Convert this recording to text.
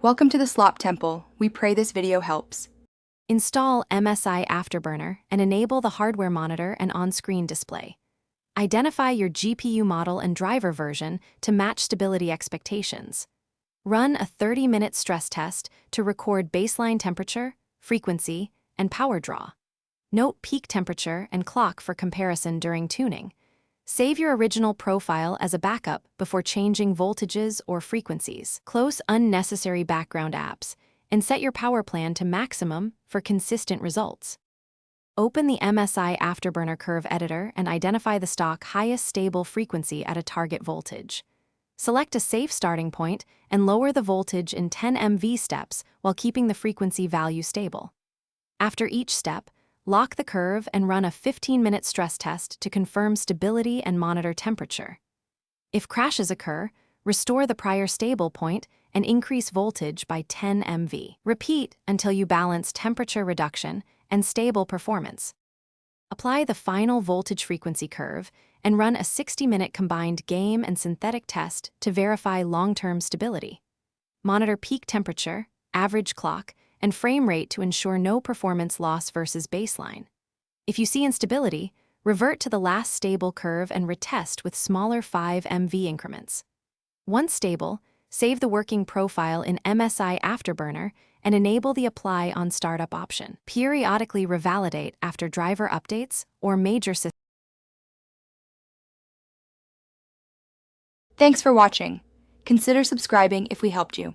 Welcome to the Slop Temple. We pray this video helps. Install MSI Afterburner and enable the hardware monitor and on-screen display. Identify your GPU model and driver version to match stability expectations. Run a 30-minute stress test to record baseline temperature, frequency, and power draw. Note peak temperature and clock for comparison during tuning. Save your original profile as a backup before changing voltages or frequencies. Close unnecessary background apps and set your power plan to maximum for consistent results. Open the MSI Afterburner curve editor and identify the stock highest stable frequency at a target voltage. Select a safe starting point and lower the voltage in 10 MV steps while keeping the frequency value stable. After each step, lock the curve and run a 15-minute stress test to confirm stability and monitor temperature. If crashes occur, restore the prior stable point and increase voltage by 10 MV. Repeat until you balance temperature reduction and stable performance. Apply the final voltage frequency curve and run a 60-minute combined game and synthetic test to verify long-term stability. Monitor peak temperature, average clock, and frame rate to ensure no performance loss versus baseline. If you see instability, revert to the last stable curve and retest with smaller 5 MV increments. Once stable, save the working profile in MSI Afterburner and enable the Apply on Startup option. Periodically revalidate after driver updates or major system. Thanks for watching. Consider subscribing if we helped you.